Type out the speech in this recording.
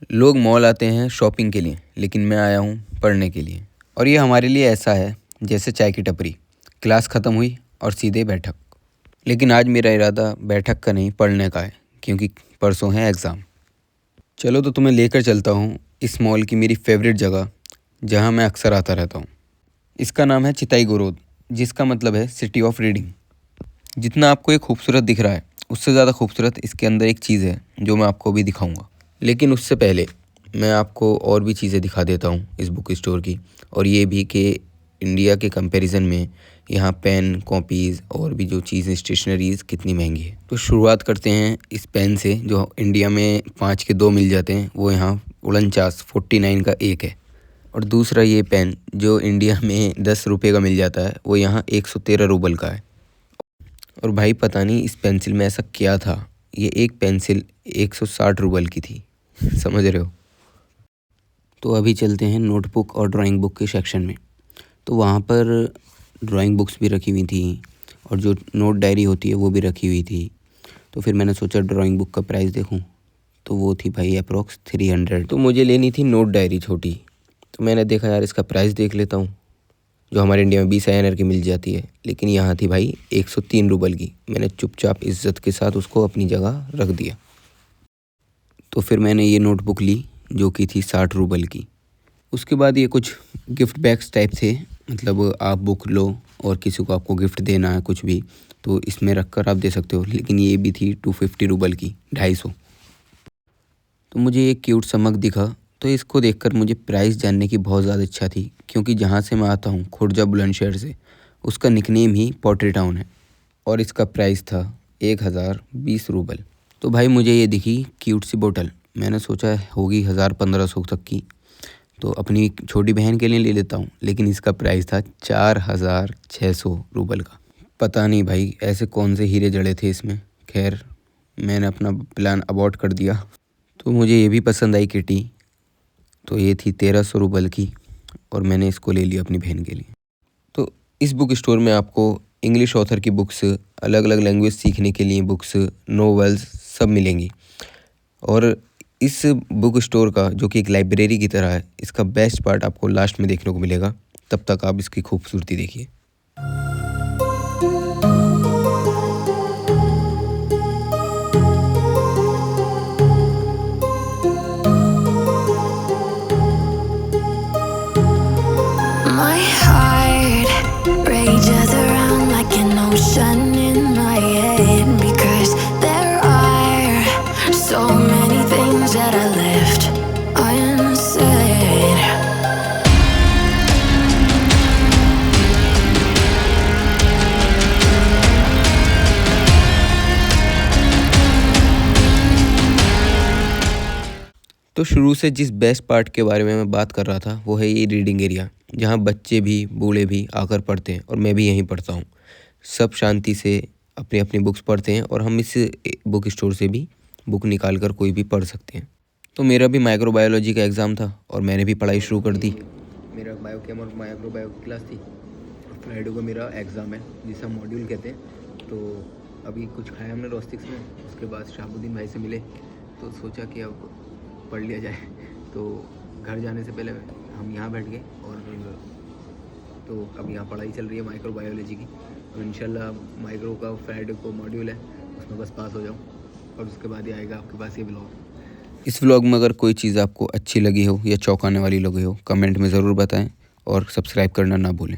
लोग मॉल आते हैं शॉपिंग के लिए, लेकिन मैं आया हूँ पढ़ने के लिए। और ये हमारे लिए ऐसा है जैसे चाय की टपरी, क्लास ख़त्म हुई और सीधे बैठक। लेकिन आज मेरा इरादा बैठक का नहीं, पढ़ने का है, क्योंकि परसों है एग्ज़ाम। चलो तो तुम्हें लेकर चलता हूँ इस मॉल की मेरी फेवरेट जगह, जहाँ मैं अक्सर आता रहता हूँ। इसका नाम है चिताई गोरोद, जिसका मतलब है सिटी ऑफ रीडिंग। जितना आपको ये खूबसूरत दिख रहा है, उससे ज़्यादा खूबसूरत इसके अंदर एक चीज़ है जो मैं आपको अभी दिखाऊंगा। लेकिन उससे पहले मैं आपको और भी चीज़ें दिखा देता हूँ इस बुक स्टोर की, और ये भी कि इंडिया के कंपैरिजन में यहाँ पेन, कॉपीज़ और भी जो चीज़ें स्टेशनरीज़ कितनी महंगी है। तो शुरुआत करते हैं इस पेन से, जो इंडिया में 5 के 2 मिल जाते हैं, वो यहाँ 49 का एक है। और दूसरा ये पेन जो इंडिया में 10 रुपये का मिल जाता है, वो यहाँ 113 रूबल का है। और भाई पता नहीं इस पेंसिल में ऐसा क्या था, ये एक पेंसिल 160 रूबल की थी। समझ रहे हो। तो अभी चलते हैं नोटबुक और ड्राइंग बुक के सेक्शन में। तो वहाँ पर ड्राइंग बुक्स भी रखी हुई थी और जो नोट डायरी होती है वो भी रखी हुई थी। तो फिर मैंने सोचा ड्राइंग बुक का प्राइस देखूँ, तो वो थी भाई अप्रोक्स 300। तो मुझे लेनी थी नोट डायरी छोटी, तो मैंने देखा यार इसका प्राइस देख लेता हूँ, जो हमारे इंडिया में 20 INR की मिल जाती है, लेकिन यहाँ थी भाई 103 रूबल की। मैंने चुपचाप इज्जत के साथ उसको अपनी जगह रख दिया। तो फिर मैंने ये नोटबुक ली जो कि थी 60 रूबल की। उसके बाद ये कुछ गिफ्ट बैग्स टाइप थे, मतलब आप बुक लो और किसी को आपको गिफ्ट देना है कुछ भी, तो इसमें रख कर आप दे सकते हो। लेकिन ये भी थी 250 रूबल की, 250। तो मुझे एक क्यूट सा मग दिखा, तो इसको देखकर मुझे प्राइस जानने की बहुत ज़्यादा इच्छा थी, क्योंकि जहाँ से मैं आता हूँ खुर्जा बुलंदशहर से, उसका निकनेम ही पोट्री टाउन है और इसका प्राइस था 1020 रूबल। तो भाई मुझे ये दिखी क्यूट सी बोतल, मैंने सोचा होगी 1000-1500 तक की, तो अपनी छोटी बहन के लिए ले लेता हूँ, लेकिन इसका प्राइस था 4600 रूबल का। पता नहीं भाई ऐसे कौन से हीरे जड़े थे इसमें। खैर मैंने अपना प्लान अबॉर्ट कर दिया। तो मुझे ये भी पसंद आई किटी, तो ये थी 1300 रूबल की और मैंने इसको ले लिया अपनी बहन के लिए। तो इस बुक स्टोर में आपको इंग्लिश ऑथर की बुक्स, अलग अलग लैंग्वेज सीखने के लिए बुक्स, नोवेल्स सब मिलेंगी। और इस बुक स्टोर का, जो कि एक लाइब्रेरी की तरह है, इसका बेस्ट पार्ट आपको लास्ट में देखने को मिलेगा। तब तक आप इसकी खूबसूरती देखिए। My heart rages around like an ocean in my head, because there are so many things that I left unsaid. तो शुरू से जिस बेस्ट पार्ट के बारे में मैं बात कर रहा था, वो है ये रीडिंग एरिया, जहाँ बच्चे भी बूढ़े भी आकर पढ़ते हैं, और मैं भी यहीं पढ़ता हूँ। सब शांति से अपनी अपनी बुक्स पढ़ते हैं, और हम इस बुक स्टोर से भी बुक निकाल कर कोई भी पढ़ सकते हैं। तो मेरा भी माइक्रोबायोलॉजी का एग्ज़ाम था और मैंने भी पढ़ाई शुरू कर दी। मेरा बायोकेम और माइक्रोबायो की क्लास थी, और फ्राइडे को मेरा एग्ज़ाम है जिसे हम मॉड्यूल कहते हैं। तो अभी कुछ खाया हमने रोस्टिक्स में, उसके बाद शहाबुद्दीन भाई से मिले, तो सोचा कि अब पढ़ लिया जाए। तो घर जाने से पहले हम यहाँ बैठ गए, और तो अब यहाँ पढ़ाई चल रही है माइक्रोबायोलॉजी की। और इंशाल्लाह माइक्रो का फ्राइडे को मॉड्यूल है, उसमें बस पास हो जाऊँ, और उसके बाद ही आएगा आपके पास ये ब्लॉग। इस व्लॉग में अगर कोई चीज़ आपको अच्छी लगी हो या चौंकाने वाली लगी हो, कमेंट में ज़रूर बताएं, और सब्सक्राइब करना ना भूलें।